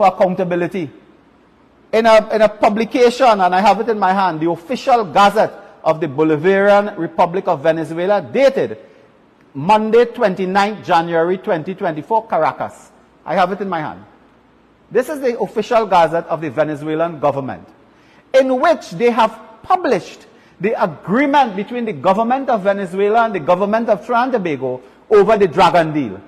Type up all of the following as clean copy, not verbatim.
for accountability. In a publication, and I have it in my hand, the official Gazette of the Bolivarian Republic of Venezuela, dated Monday, 29th January 2024, Caracas. I have it in my hand. This is the official Gazette of the Venezuelan government, in which they have published the agreement between the government of Venezuela and the government of Trinidad and Tobago over the Dragon deal.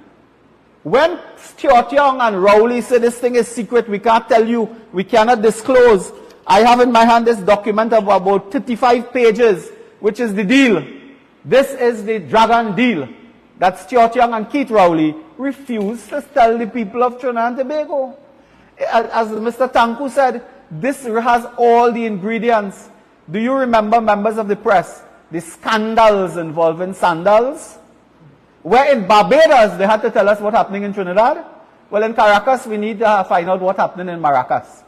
When Stuart Young and Rowley say this thing is secret, we can't tell you, we cannot disclose, I have in my hand this document of about 35 pages, which is the deal. This is the Dragon deal that Stuart Young and Keith Rowley refused to tell the people of Trinidad and Tobago. As Mr. Tanku said, this has all the ingredients. Do you remember, members of the press, the scandals involving sandals? Where in Barbados, they had to tell us what's happening in Trinidad. Well, in Caracas, we need to find out what's happening in Maracas.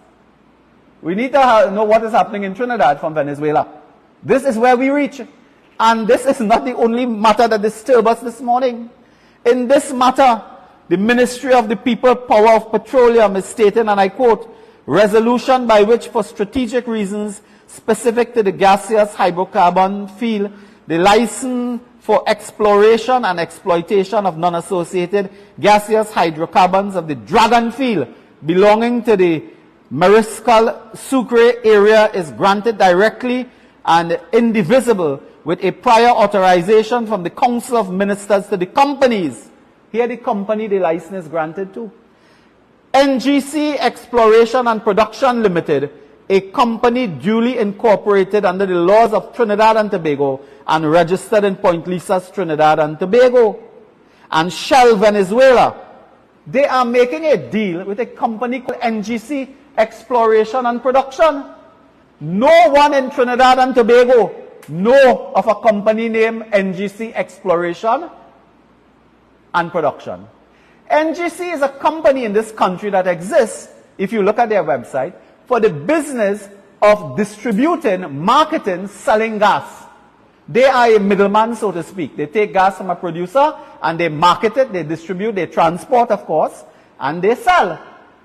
We need to know what is happening in Trinidad from Venezuela. This is where we reach. And this is not the only matter that disturbs us this morning. In this matter, the Ministry of the People Power of Petroleum is stating, and I quote, resolution by which for strategic reasons specific to the gaseous hydrocarbon field, the license for exploration and exploitation of non-associated gaseous hydrocarbons of the Dragon field belonging to the Mariscal Sucre area is granted directly and indivisible with a prior authorization from the Council of Ministers to the companies. Here the company the license is granted to. NGC Exploration and Production Limited, a company duly incorporated under the laws of Trinidad and Tobago and registered in Point Lisas, Trinidad and Tobago. And Shell Venezuela, they are making a deal with a company called NGC Exploration and Production. No one in Trinidad and Tobago know of a company named NGC Exploration and Production. NGC is a company in this country that exists, if you look at their website, for the business of distributing, marketing, selling gas. They are a middleman, so to speak. They take gas from a producer and they market it, they distribute, they transport, of course, and they sell.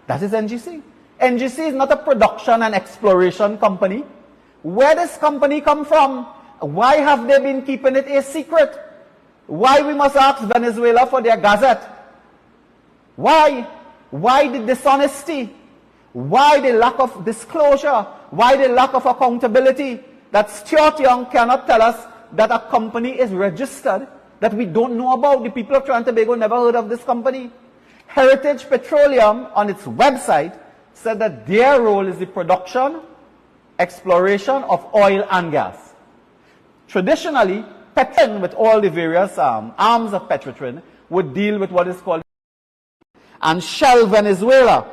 That is NGC. NGC is not a production and exploration company. Where does this company come from? Why have they been keeping it a secret? Why we must ask Venezuela for their gazette? Why? Why the dishonesty? Why the lack of disclosure? Why the lack of accountability? That Stuart Young cannot tell us that a company is registered that we don't know about. The people of Trinidad and Tobago never heard of this company. Heritage Petroleum on its website said that their role is the production, exploration of oil and gas. Traditionally, Petrin, with all the various arms of Petritrin, would deal with what is called. And Shell Venezuela,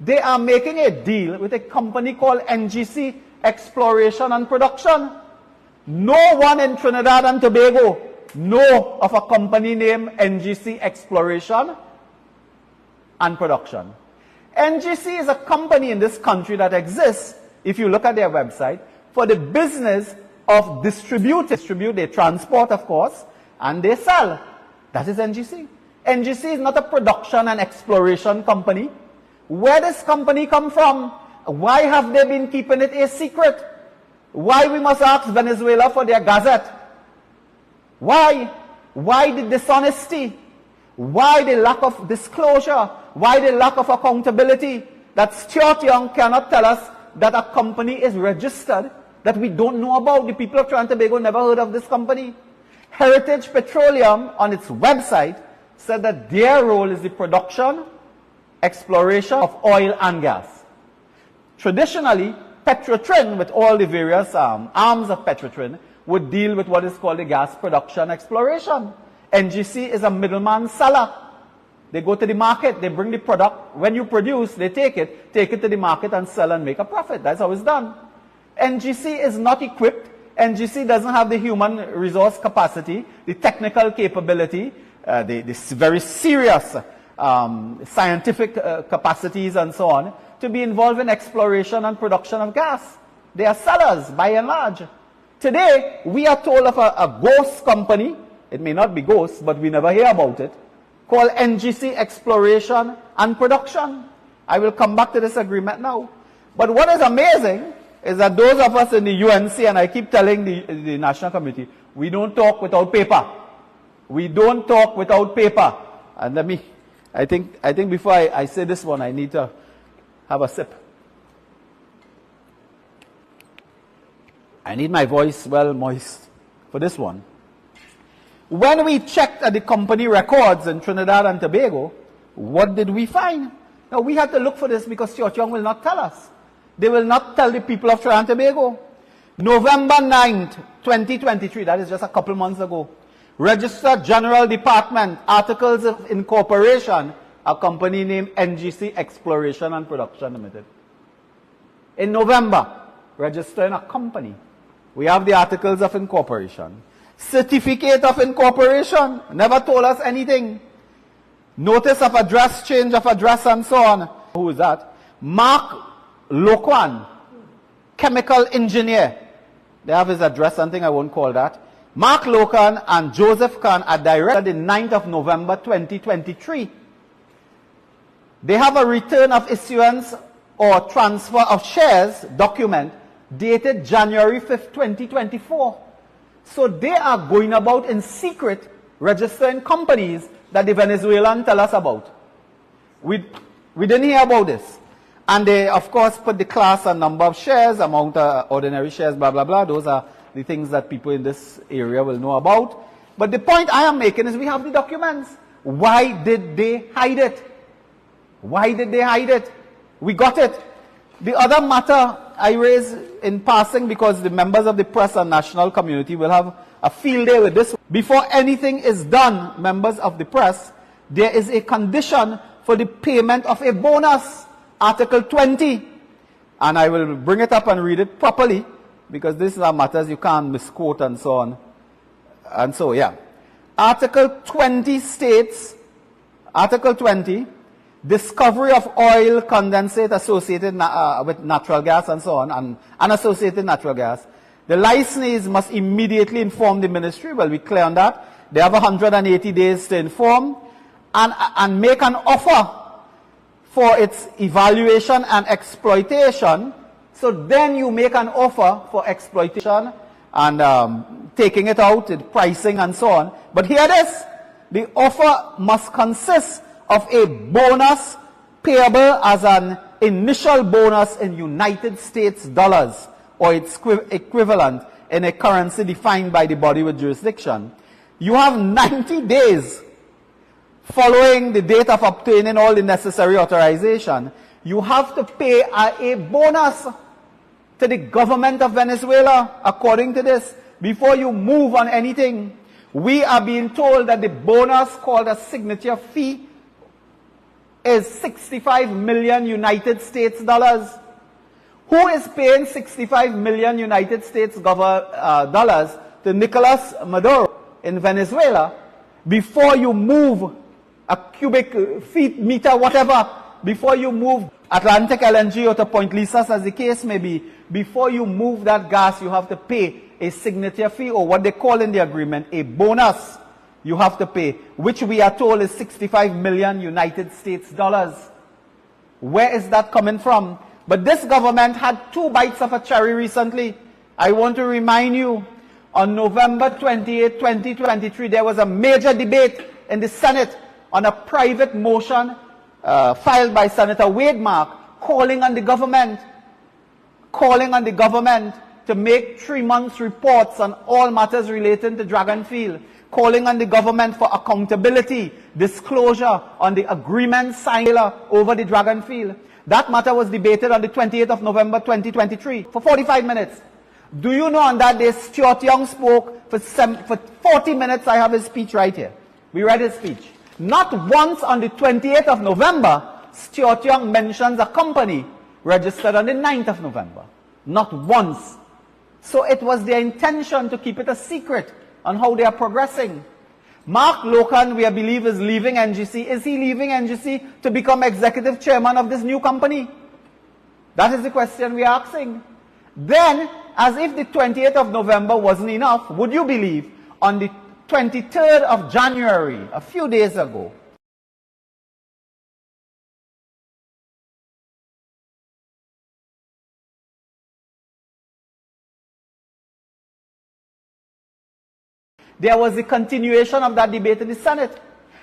they are making a deal with a company called NGC Exploration and Production. No one in Trinidad and Tobago know of a company named NGC Exploration and Production. NGC is a company in this country that exists, if you look at their website, for the business of distribute, they transport, of course, and they sell. That is NGC. NGC is not a production and exploration company. Where does this company come from? Why have they been keeping it a secret? Why we must ask Venezuela for their gazette? Why? Why the dishonesty? Why the lack of disclosure? Why the lack of accountability? That Stuart Young cannot tell us that a company is registered that we don't know about. The people of Trinidad and Tobago never heard of this company. Heritage Petroleum on its website said that their role is the production, exploration of oil and gas. Traditionally, Petrotrin, with all the various arms of Petrotrin, would deal with what is called the gas production exploration. NGC is a middleman seller. They go to the market, they bring the product. When you produce, they take it to the market and sell and make a profit. That's how it's done. NGC is not equipped. NGC doesn't have the human resource capacity, the technical capability, the very serious scientific capacities and so on, to be involved in exploration and production of gas. They are sellers, by and large. Today, we are told of a ghost company. It may not be ghost, but we never hear about it, called NGC Exploration and Production. I will come back to this agreement now. But what is amazing is that those of us in the UNC, and I keep telling the National Committee, we don't talk without paper. We don't talk without paper. And I think before I say this one, I need to have a sip. I need my voice well moist for this one. When we checked at the company records in Trinidad and Tobago, what did we find? Now, we had to look for this because Stuart Young will not tell us. They will not tell the people of Trinidad and Tobago. November 9th, 2023, that is just a couple months ago. Register General Department, Articles of Incorporation, a company named NGC Exploration and Production Limited. In November, registering a company. We have the Articles of Incorporation. Certificate of Incorporation, never told us anything. Notice of address, change of address, and so on. Who is that? Mark Loquan, chemical engineer. They have his address, something I won't call that. Mark Loquan and Joseph Khan are directed the 9th of November 2023. They have a return of issuance or transfer of shares document dated January 5th, 2024. So they are going about in secret registering companies that the Venezuelan tell us about. We didn't hear about this. And they, of course, put the class and number of shares, amount of ordinary shares, blah, blah, blah. Those are the things that people in this area will know about. But the point I am making is we have the documents. Why did they hide it? Why did they hide it? We got it. The other matter I raise in passing, because the members of the press and national community will have a field day with this. Before anything is done, members of the press, there is a condition for the payment of a bonus. Article 20. And I will bring it up and read it properly, because these are matters you can't misquote and so on. And so, yeah. Article 20 states, Article 20, discovery of oil condensate associated with natural gas and so on, and unassociated natural gas. The licensees must immediately inform the ministry. Well, we clear on that. They have 180 days to inform and make an offer for its evaluation and exploitation. So then you make an offer for exploitation and taking it out, pricing and so on. But here it is. The offer must consist of a bonus payable as an initial bonus in United States dollars or its equivalent in a currency defined by the body with jurisdiction. You have 90 days following the date of obtaining all the necessary authorization. You have to pay a bonus to the government of Venezuela according to this before you move on anything. We are being told that the bonus, called a signature fee, is 65 million United States dollars. Who is paying 65 million United States dollars to Nicolas Maduro in Venezuela before you move a cubic feet, meter, whatever, before you move Atlantic LNG or to Point Lisas, as the case may be, before you move that gas, you have to pay a signature fee, or what they call in the agreement, a bonus you have to pay, which we are told is 65 million United States dollars. Where is that coming from? But this government had 2 bites of a cherry recently. I want to remind you, on November 28, 2023, there was a major debate in the Senate on a private motion filed by Senator Wade Mark, calling on the government to make 3 months reports on all matters relating to Dragon Field, calling on the government for accountability, disclosure on the agreement signed over the Dragon Field. That matter was debated on the 28th of November 2023 for 45 minutes. Do you know on that day Stuart Young spoke for 40 minutes? I have his speech right here. We read his speech. Not once on the 28th of November, Stuart Young mentions a company registered on the 9th of November. Not once. So it was their intention to keep it a secret on how they are progressing. Mark Loquan, we believe, is leaving NGC. Is he leaving NGC to become executive chairman of this new company? That is the question we are asking. Then, as if the 28th of November wasn't enough, would you believe, on the 23rd of January, a few days ago, There was a continuation of that debate in the Senate.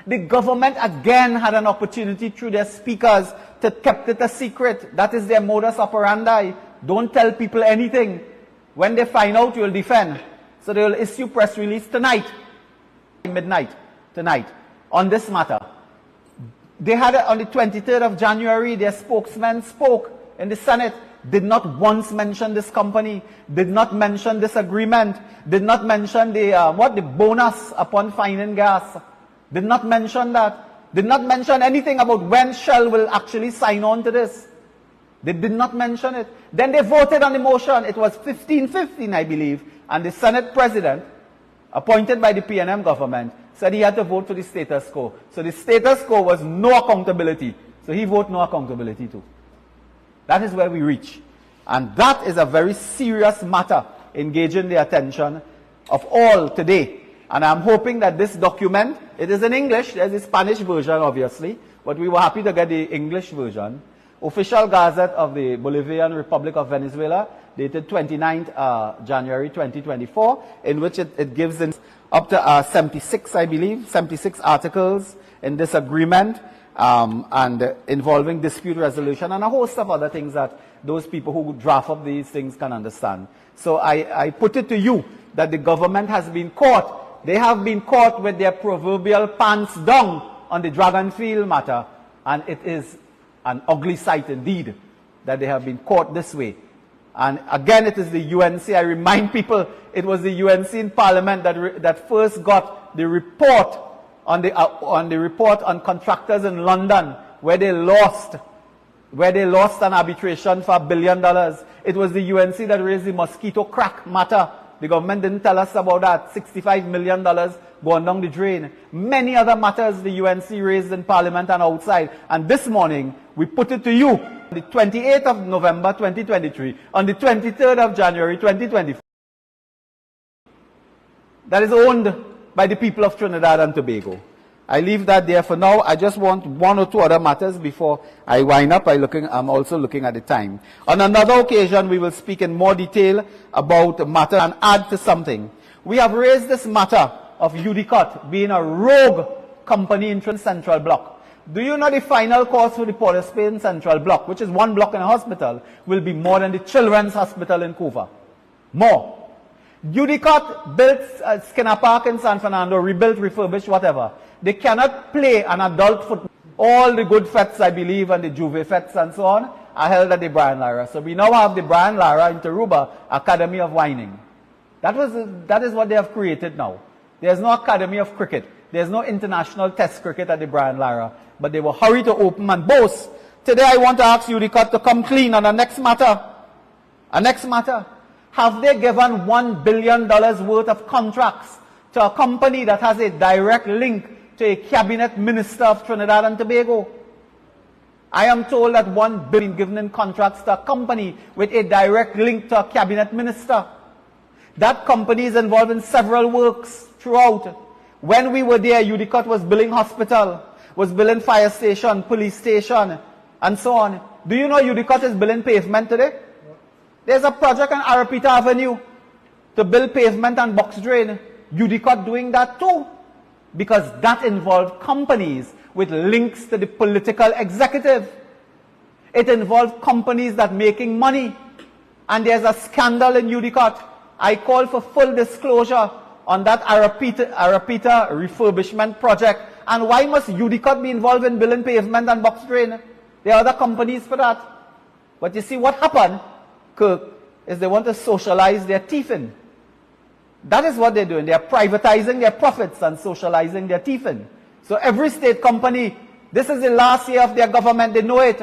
The government again had an opportunity through their speakers to keep it a secret. That is their modus operandi. Don't tell people anything. When they find out, you'll defend. So they will issue press release tonight, midnight, tonight, on this matter. They had it on the 23rd of January, their spokesman spoke in the Senate, did not once mention this company, did not mention this agreement, did not mention the bonus upon finding gas, did not mention that, did not mention anything about when Shell will actually sign on to this. They did not mention it. Then they voted on the motion. It was 15-15, I believe, and the Senate president, appointed by the PNM government, said he had to vote for the status quo. So the status quo was no accountability. So he voted no accountability too. That is where we reach. And that is a very serious matter engaging the attention of all today. And I'm hoping that this document, it is in English, there's a Spanish version obviously, but we were happy to get the English version. Official Gazette of the Bolivarian Republic of Venezuela, dated 29th January 2024, in which it gives up to 76, I believe, 76 articles in this agreement, and involving dispute resolution and a host of other things that those people who draft up these things can understand. So I put it to you that the government has been caught. They have been caught with their proverbial pants down on the Dragonfield matter, and it is an ugly sight indeed that they have been caught this way. And again, it is the UNC. I remind people, it was the UNC in Parliament that first got the report on the report on contractors in London, where they lost an arbitration for $1 billion. It was the UNC that raised the mosquito crack matter. The government didn't tell us about that. $65 million going down the drain. Many other matters the UNC raised in Parliament and outside. And this morning, we put it to you, the 28th of November 2023, on the 23rd of January 2024, that is owned by the people of Trinidad and Tobago. I leave that there for now. I just want one or two other matters before I wind up. I'm also looking at the time. On another occasion, we will speak in more detail about the matter and add to something. We have raised this matter of UDOT being a rogue company in Central Block. Do you know the final cost for the Port of Spain Central Block, which is one block in a hospital, will be more than the Children's Hospital in Cuba? More. UDOT built Skinner Park in San Fernando, rebuilt, refurbished, whatever. They cannot play an adult football. All the good fets, I believe, and the Juve fets and so on, are held at the Brian Lara. So we now have the Brian Lara in Taruba Academy of Whining. That is what they have created now. There's no Academy of Cricket. There's no international test cricket at the Brian Lara. But they will hurry to open and boast. Today I want to ask UDOT to come clean on the next matter. A next matter. Have they given $1 billion worth of contracts to a company that has a direct link to a cabinet minister of Trinidad and Tobago? I am told that $1 billion given in contracts to a company with a direct link to a cabinet minister. That company is involved in several works throughout. When we were there, UDOT was building hospital, was building fire station, police station, and so on. Do you know UDOT is building pavement today? There's a project on Arapita Avenue to build pavement and box drain. UDOT doing that too, because that involved companies with links to the political executive. It involved companies that making money. And there's a scandal in UDOT. I call for full disclosure on that Arapita refurbishment project. And why must UDOT be involved in building pavement and box drain? There are other companies for that. But you see what happened, Kirk, is they want to socialize their thieving. That is what they're doing. They're privatizing their profits and socializing their thieving. So every state company, this is the last year of their government, they know it.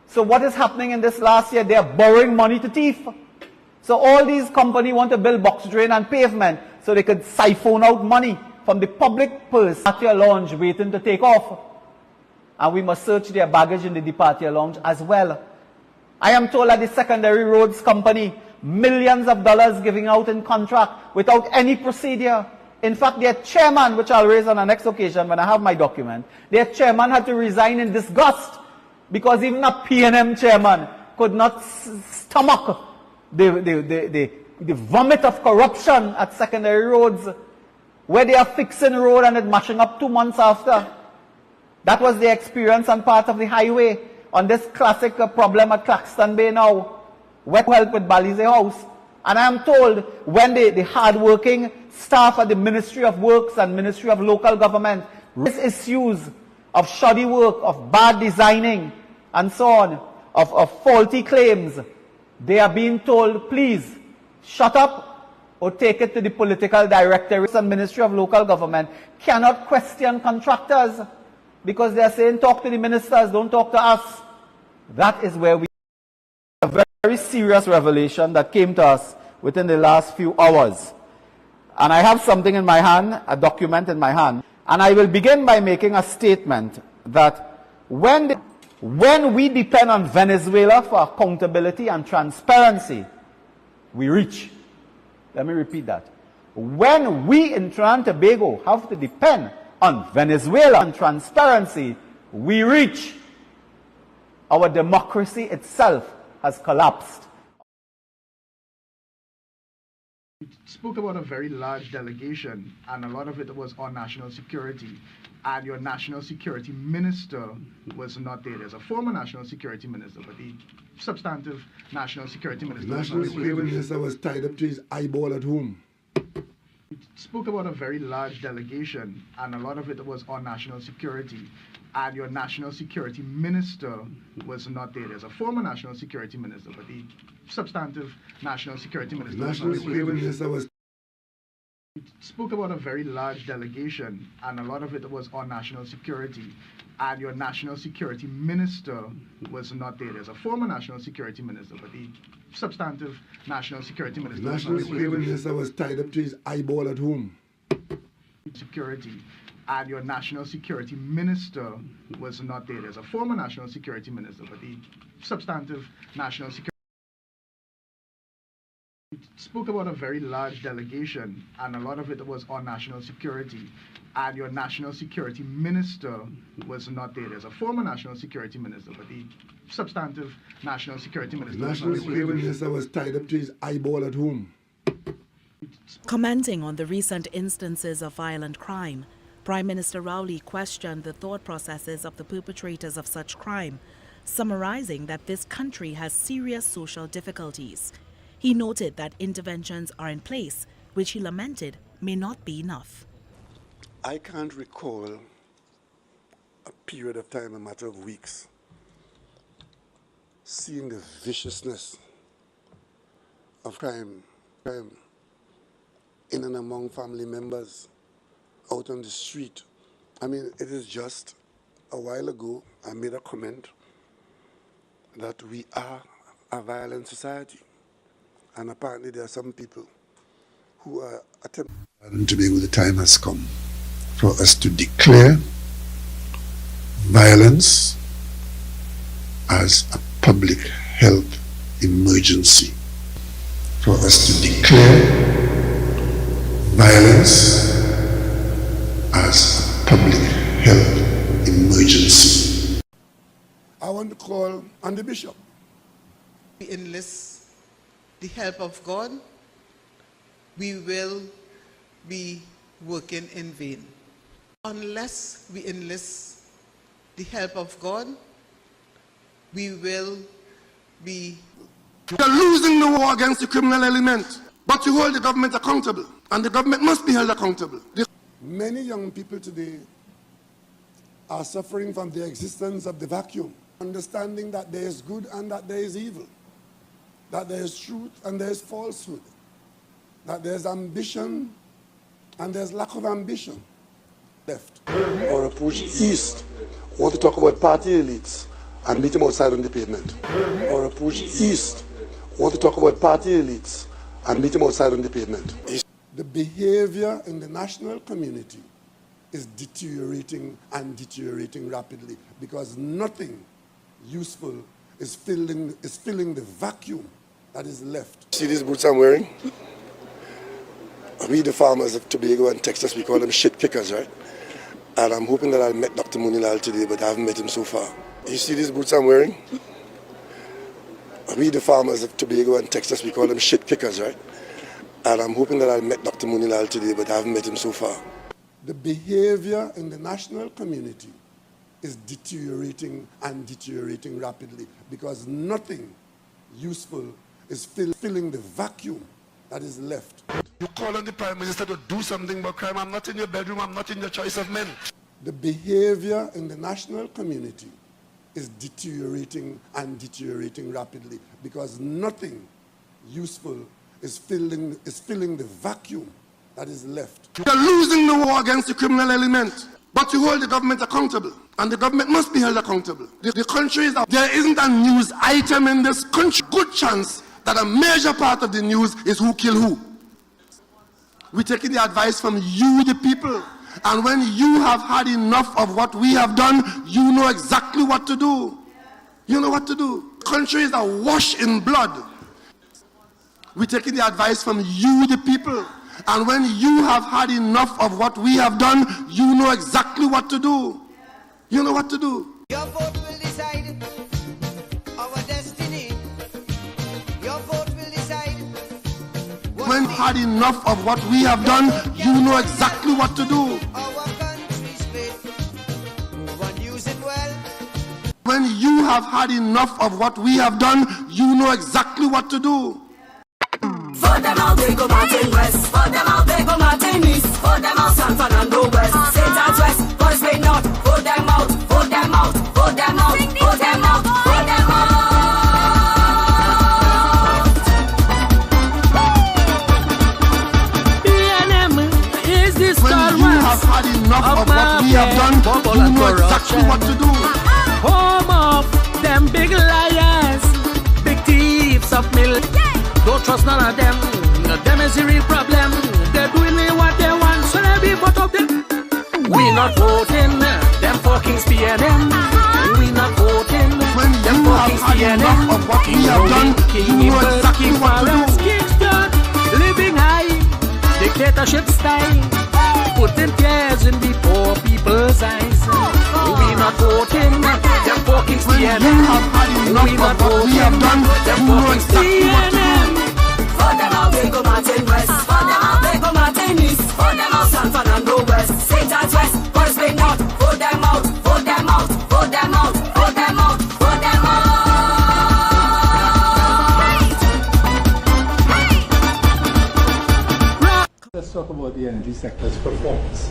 So what is happening in this last year? They are borrowing money to thief. So all these companies want to build box drain and pavement so they could siphon out money from the public purse at your lounge waiting to take off. And we must search their baggage in the departure lounge as well. I am told that the secondary roads company, millions of dollars giving out in contract without any procedure. In fact, their chairman, which I'll raise on the next occasion when I have my document, their chairman had to resign in disgust because even a PNM chairman could not stomach the vomit of corruption at secondary roads. where they are fixing road and it mashing up 2 months after. That was the experience on part of the highway on this classic problem at Claxton Bay now. Wet help with Balize House. And I am told when the hard-working staff at the Ministry of Works and Ministry of Local Government raise issues of shoddy work, of bad designing, and so on, of faulty claims, they are being told, please, shut up or take it to the political directorates and Ministry of Local Government. Cannot question contractors because they are saying, talk to the ministers, don't talk to us. That is where we have a very serious revelation that came to us within the last few hours. And I have something in my hand, a document in my hand, and I will begin by making a statement that when we depend on Venezuela for accountability and transparency, we reach. Let me repeat that. When we in Trinidad and Tobago have to depend on Venezuela and transparency, we reach. Our democracy itself has collapsed. You spoke about a very large delegation, and a lot of it was on national security. And your national security minister was not there. There's a former national security minister, but the substantive national security minister The national security minister was tied up to his eyeball at home. You spoke about a very large delegation, and a lot of it was on national security. And your national security minister was not there. There's a former national security minister, but the substantive national security minister The national security minister was spoke about a very large delegation, and a lot of it was on national security. And your national security minister was not there. There's a former national security minister, but the substantive national security minister. The national security minister was tied up to his eyeball at home. Security. And your national security minister was not there. There's a former national security minister, but the substantive national security spoke about a very large delegation, and a lot of it was on national security. And your national security minister was not there. There's a former national security minister, but the substantive national security minister. The national security minister was tied up to his eyeball at home. Commenting on the recent instances of violent crime, Prime Minister Rowley questioned the thought processes of the perpetrators of such crime, summarizing that this country has serious social difficulties. He noted that interventions are in place, which he lamented may not be enough. I can't recall a period of time, a matter of weeks, seeing the viciousness of crime in and among family members, out on the street. I mean, it is just a while ago I made a comment that we are a violent society. And apparently there are some people who are attempting. And to be able, the time has come for us to declare violence as a public health emergency. For us to declare violence as a public health emergency. I want to call on the bishop. We enlist the help of God, we will be working in vain. Unless we enlist the help of God, we will be... You're losing the war against the criminal element, but you hold the government accountable, and the government must be held accountable. Many young people today are suffering from the existence of the vacuum, understanding that there is good and that there is evil, that there is truth and there is falsehood, that there is ambition and there is lack of ambition. Left or approach east, want to talk about party elites and meet them outside on the pavement. Or approach east, want to talk about party elites and meet them outside on the pavement. The behavior in the national community is deteriorating and deteriorating rapidly because nothing useful is filling the vacuum that is left. See these boots I'm wearing? We the farmers of Tobago and Texas, we call them shit kickers, right? And I'm hoping that I'll meet Dr. Munilal today, but I haven't met him so far. You see these boots I'm wearing? We the farmers of Tobago and Texas, we call them shit kickers, right? And I'm hoping that I'll meet Dr. Munilal today, but I haven't met him so far. The behavior in the national community is deteriorating and deteriorating rapidly because nothing useful is filling the vacuum that is left. You call on the Prime Minister to do something about crime. I'm not in your bedroom. I'm not in your choice of men. The behavior in the national community is deteriorating and deteriorating rapidly because nothing useful is filling the vacuum that is left. You're losing the war against the criminal element, but you hold the government accountable, and the government must be held accountable. The country is, there isn't a news item in this country. Good chance that a major part of the news is who killed who. We're taking the advice from you, the people, and when you have had enough of what we have done, you know exactly what to do. You know what to do. Country is awash in blood. We're taking the advice from you, the people. And when you have had enough of what we have done, you know exactly what to do. You know what to do. Your vote will decide our destiny. Your vote will decide. When you had enough of what we have done, you know exactly what to do. Our country's fate. Move and use it well. When you have had enough of what we have done, you know exactly what to do. For them out, they go Martin West. For them out, they go Martin East. For them out, San Fernando West. St. Anne's West, Forest Bay North. For them out, for them out, for them out, for them out, for them out. BNM is the When you have had enough of what we have done, you know exactly what to do. home of them big liars, big thieves of milk. Don't trust none of them. Them is the real problem. They're doing what they want, so they be vote of them. We not voting them for King's PNM. We not voting When them you for have King's had enough PNM. of what we have done, you know exactly what to do. Kingston, living high, dictatorship style, putting tears in the poor people's eyes. We not voting them for King's When you have PNM. had enough We of not what we have voting done, them you for know King's exactly what to do. PNM. For them out, they go Martin West. For them out, they go Martin East. For them out, San Fernando West. St. Anne's West, Forest Bay North. For them out, for them out, for them out, for them out, for them out. Let's talk about the energy sector's performance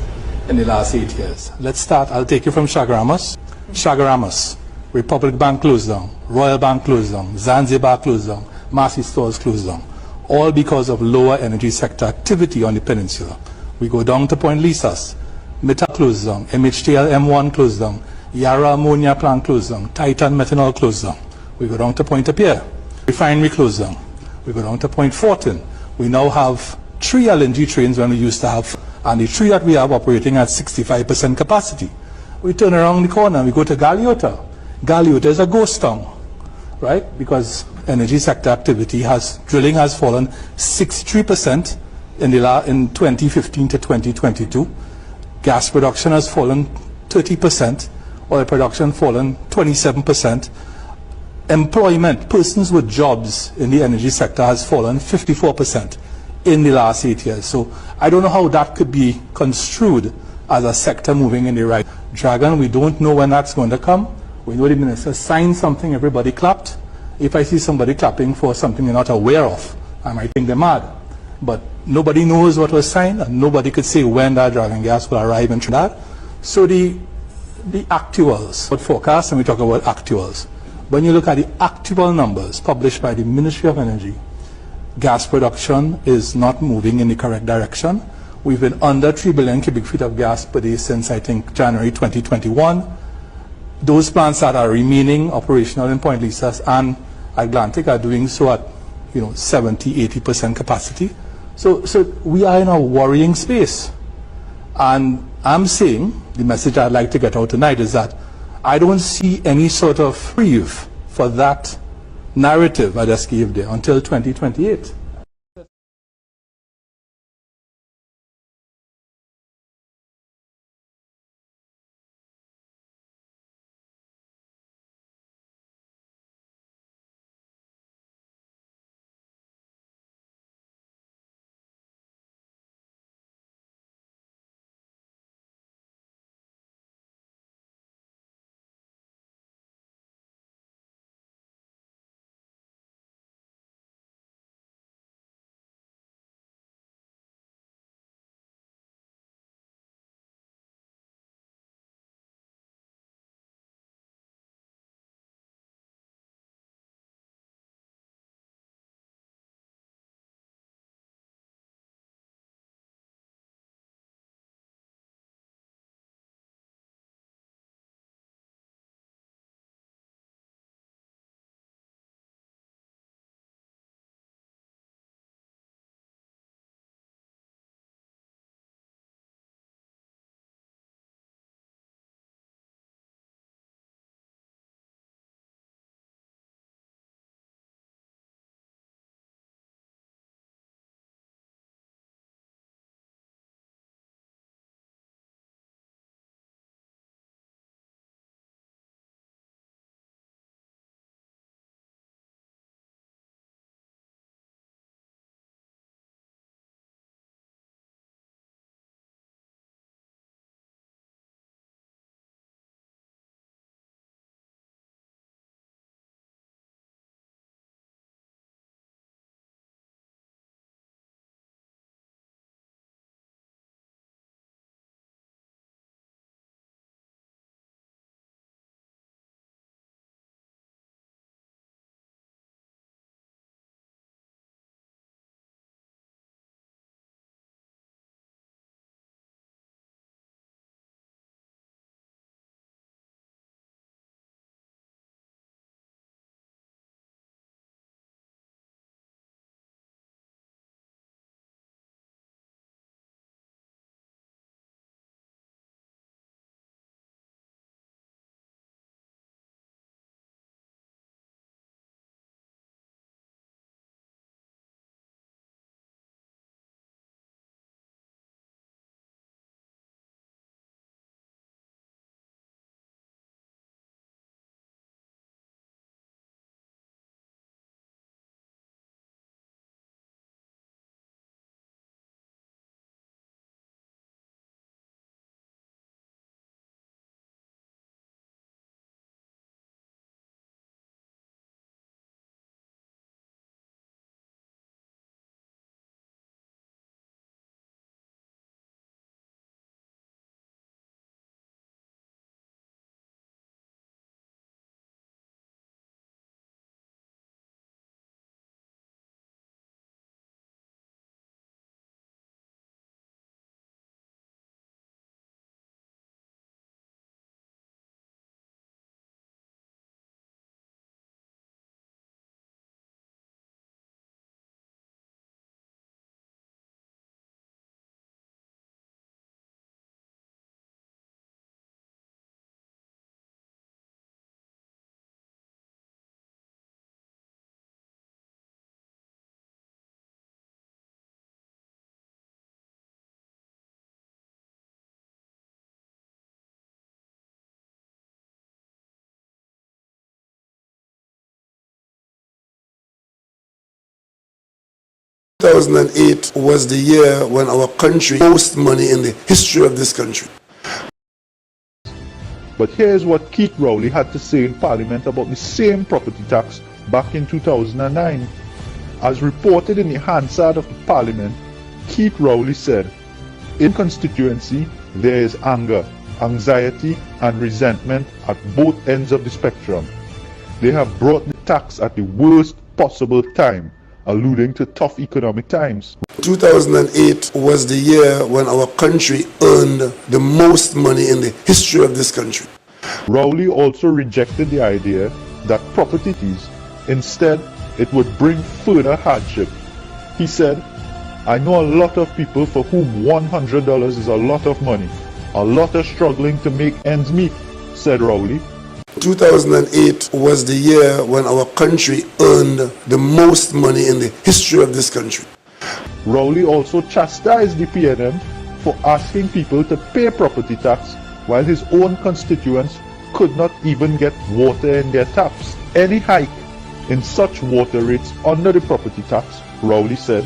in the last 8 years. Let's start, I'll take you from Chaguaramas. Chaguaramas, Republic Bank closed down, Royal Bank closed down, Zanzibar closed down, Massey stores closed down, all because of lower energy sector activity on the peninsula. We go down to Point Lisas, Mita closed down, MHTL M1 closed down, Yara ammonia plant closed down, Titan methanol closed down. We go down to Point Apia, refinery closed down. We go down to Point Fortin. We now have 3 LNG trains when we used to have, and the 3 that we have operating at 65% capacity. We turn around the corner and we go to Galeota. Galeota is a ghost town, right? Because energy sector activity drilling has fallen 63% in 2015 to 2022. Gas production has fallen 30%, oil production fallen 27%. Employment, persons with jobs in the energy sector has fallen 54% in the last 8 years. So I don't know how that could be construed as a sector moving in the right dragon. We don't know when that's going to come. We know the minister signed something, everybody clapped. If I see somebody clapping for something they're not aware of, I might think they're mad. But nobody knows what was signed, and nobody could say when that dragon gas will arrive in Trinidad. So the actuals, what forecast, and we talk about actuals. When you look at the actual numbers published by the Ministry of Energy, gas production is not moving in the correct direction. We've been under 3 billion cubic feet of gas per day since, I think, January 2021. Those plants that are remaining operational in Point Lisas and Atlantic are doing so at 70–80% capacity. So we are in a worrying space. And I'm saying, the message I'd like to get out tonight is that I don't see any sort of reprieve for that narrative I just gave there until 2028. 2008 was the year when our country lost money in the history of this country. But here's what Keith Rowley had to say in Parliament about the same property tax back in 2009. As reported in the Hansard of the Parliament, Keith Rowley said, "In constituency, there is anger, anxiety and resentment at both ends of the spectrum. They have brought the tax at the worst possible time, alluding to tough economic times." 2008 was the year when our country earned the most money in the history of this country. Rowley also rejected the idea that property fees, instead, it would bring further hardship. He said, "I know a lot of people for whom $100 is a lot of money. A lot are struggling to make ends meet," said Rowley. 2008 was the year when our country earned the most money in the history of this country. Rowley also chastised the PNM for asking people to pay property tax while his own constituents could not even get water in their taps. Any hike in such water rates under the property tax, Rowley said,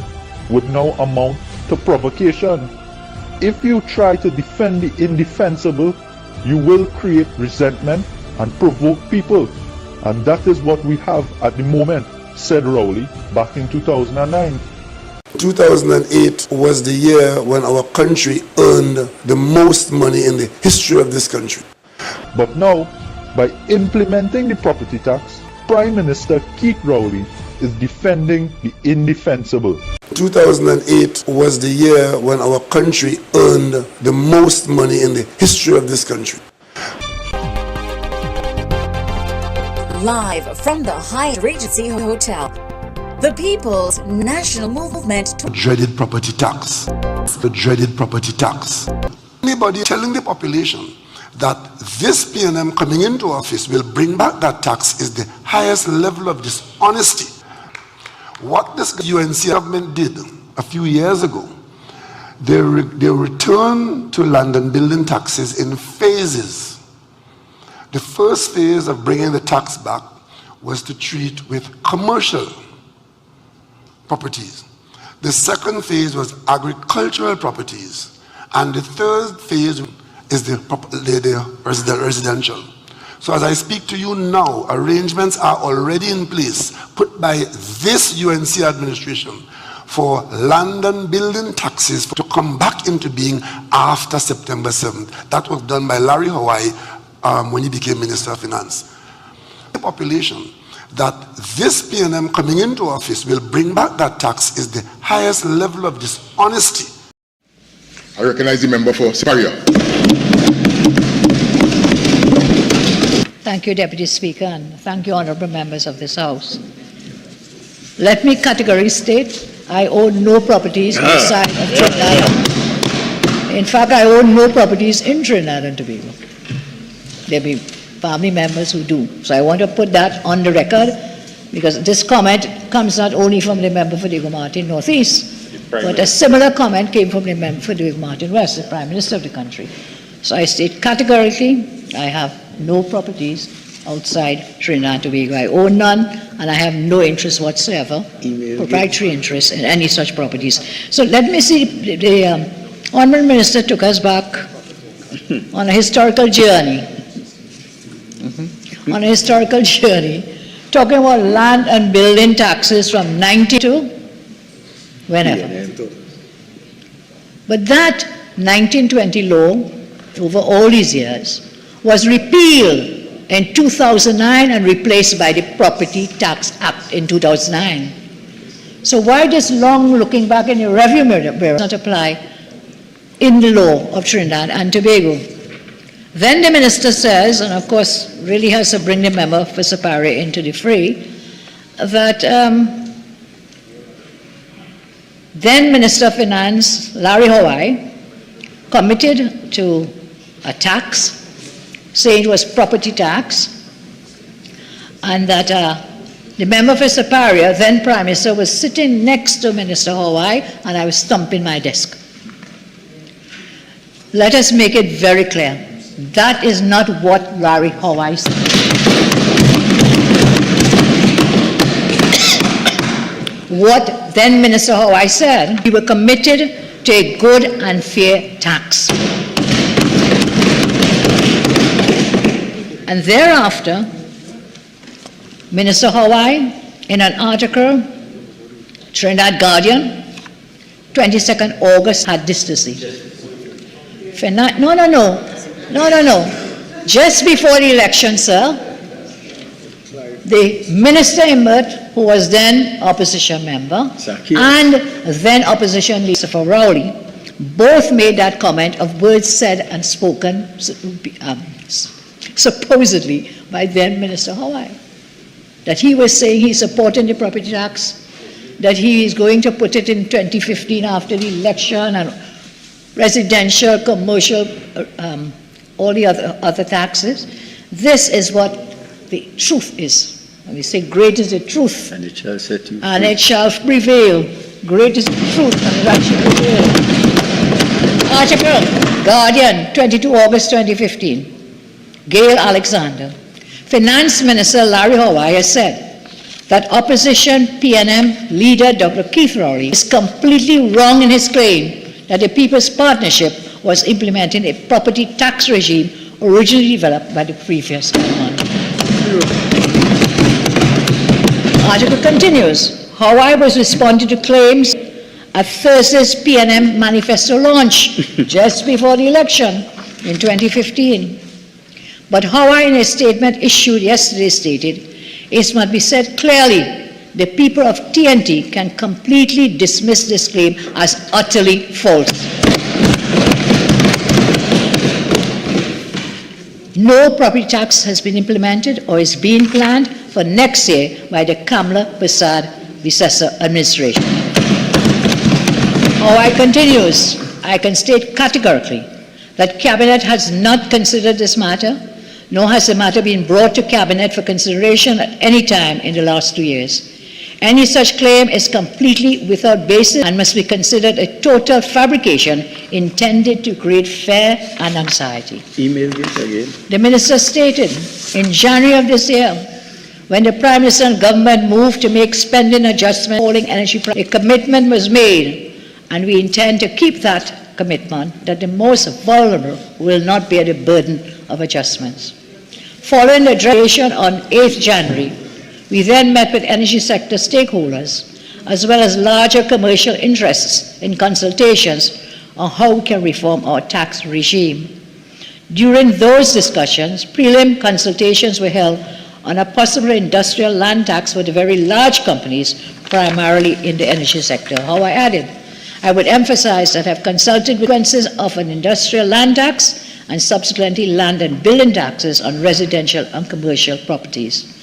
would now amount to provocation. If you try to defend the indefensible, you will create resentment and provoke people. And that is what we have at the moment, said Rowley back in 2009. 2008 was the year when our country earned the most money in the history of this country. But now, by implementing the property tax, Prime Minister Keith Rowley is defending the indefensible. 2008 was the year when our country earned the most money in the history of this country. Live from the Hyatt Regency Hotel, the People's National Movement to Dreaded property tax. The dreaded property tax. Anybody telling the population that this PNM coming into office will bring back that tax is the highest level of dishonesty. What this UNC government did a few years ago, they returned to London building taxes in phases. The first phase of bringing the tax back was to treat with commercial properties. The second phase was agricultural properties. And the third phase is the residential. So as I speak to you now, arrangements are already in place put by this UNC administration for London building taxes to come back into being after September 7th. That was done by Larry Hawaii when he became Minister of Finance. The population that this PNM coming into office will bring back that tax is the highest level of dishonesty. I recognize the member for Superior. Thank you, Deputy Speaker, and thank you, honourable members of this House. Let me categorically state, I own no properties outside of Trinidad. In fact, I own no properties in Trinidad and Tobago. There be family members who do. So I want to put that on the record, because this comment comes not only from the member for Diego Martin Northeast, but a similar comment came from the member for Diego Martin West, the Prime Minister of the country. So I state categorically, I have no properties outside Trinidad and Tobago. I own none, and I have no interest whatsoever, proprietary interest in any such properties. So let me see, the Honourable Minister took us back on a historical journey. On a historical journey, talking about land and building taxes from 92, whenever. But that 1920 law, over all these years, was repealed in 2009 and replaced by the Property Tax Act in 2009. So why this long looking back in the Revenue Bureau not apply in the law of Trinidad and Tobago? Then the minister says, and of course really has to bring the member for Superior into the fray, that then Minister of Finance Larry Hawaii committed to a tax, saying it was property tax, and that the member for Superior, then Prime Minister, was sitting next to Minister Hawaii, and I was thumping my desk. Let us make it very clear. That is not what Larry Hawaii said. what then Minister Hawaii said. We were committed to a good and fair tax. And thereafter, Minister Hawaii, in an article, Trinidad Guardian, 22nd August, had this to say. No. Just before the election, sir, the Minister Imbert, who was then opposition member, and then opposition leader for Rowley, both made that comment of words said and spoken supposedly by then Minister Hawaii, that he was saying he's supporting the property tax, that he is going to put it in 2015 after the election, and residential, commercial, all the other taxes. This is what the truth is. And we say, great is the truth, and it shall set you free. And it shall prevail. Great is the truth, and it shall prevail. Article, Guardian, 22 August 2015. Gail Alexander. Finance Minister Larry Hawaii has said that opposition PNM leader Dr. Keith Rowley is completely wrong in his claim that the People's Partnership was implementing a property tax regime originally developed by the previous government. Article continues. Hawaii was responding to claims at Thursday's PNM manifesto launch just before the election in 2015. But Hawaii, in a statement issued yesterday, stated, it must be said clearly, the people of TNT can completely dismiss this claim as utterly false. No property tax has been implemented or is being planned for next year by the Kamala Persad-Visesa administration. Hawaii continues, I can state categorically that Cabinet has not considered this matter, nor has the matter been brought to Cabinet for consideration at any time in the last 2 years. Any such claim is completely without basis and must be considered a total fabrication intended to create fear and anxiety. Email this again. The Minister stated in January of this year, when the Prime Minister and government moved to make spending adjustments falling energy prices, a commitment was made, and we intend to keep that commitment that the most vulnerable will not bear the burden of adjustments. Following the declaration on 8th January, we then met with energy sector stakeholders, as well as larger commercial interests in consultations on how we can reform our tax regime. During those discussions, prelim consultations were held on a possible industrial land tax for the very large companies, primarily in the energy sector. How I added, I would emphasize that I have consulted with consequences of an industrial land tax and subsequently land and building taxes on residential and commercial properties.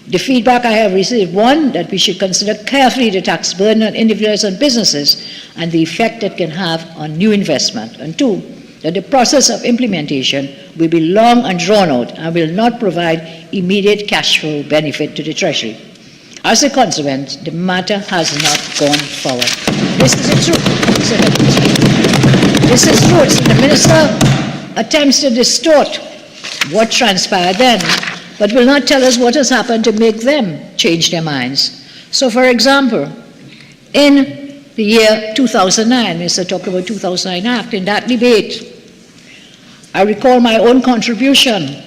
The feedback I have received, one, that we should consider carefully the tax burden on individuals and businesses and the effect it can have on new investment, and two, that the process of implementation will be long and drawn out and will not provide immediate cash flow benefit to the Treasury. As a consequence, the matter has not gone forward. This is the truth. This is true. So the Minister attempts to distort what transpired then, but will not tell us what has happened to make them change their minds. So, for example, in the year 2009, Minister talked about 2009 Act, in that debate, I recall my own contribution,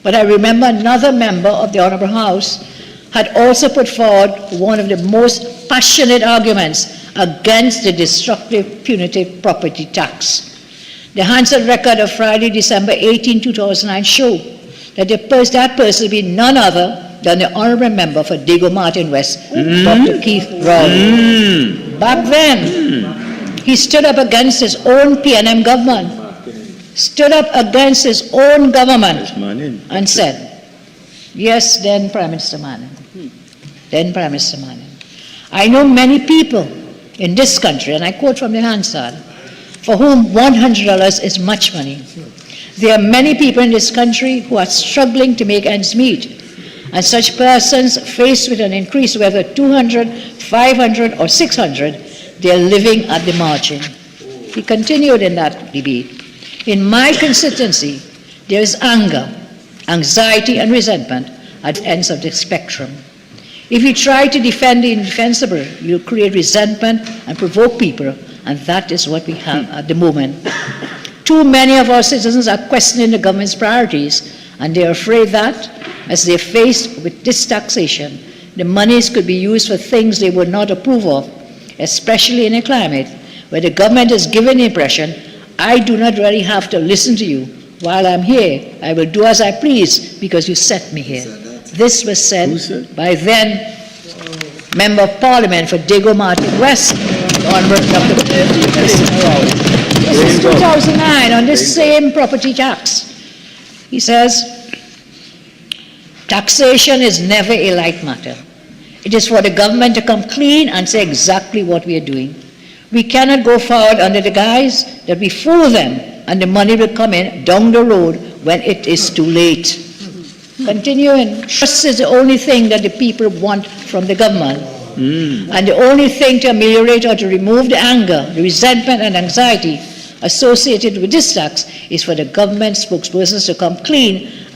but I remember another member of the Honourable House had also put forward one of the most passionate arguments against the destructive punitive property tax. The Hansard record of Friday, December 18, 2009 show that that person would be none other than the Honourable Member for Diego Martin West, Dr. Keith Rowley. Back then, he stood up against his own PNM government, stood up against his own government and said, yes, then Prime Minister Manning, I know many people in this country, and I quote from the Hansard, for whom $100 is much money. There are many people in this country who are struggling to make ends meet, and such persons faced with an increase, whether 200, 500 or 600, they are living at the margin. He continued in that debate. In my constituency, there is anger, anxiety and resentment at ends of the spectrum. If you try to defend the indefensible, you'll create resentment and provoke people, and that is what we have at the moment. Too many of our citizens are questioning the government's priorities, and they are afraid that, as they are faced with this taxation, the monies could be used for things they would not approve of, especially in a climate where the government is given the impression, I do not really have to listen to you. While I'm here, I will do as I please because you set me here. This was said by then Member of Parliament for Diego Martin West, Honorable Dr. This is 2009 on this same property tax. He says, taxation is never a light matter. It is for the government to come clean and say exactly what we are doing. We cannot go forward under the guise that we fool them and the money will come in down the road when it is too late. Continuing, trust is the only thing that the people want from the government. And the only thing to ameliorate or to remove the anger, the resentment and anxiety associated with this tax is for the government spokespersons to come clean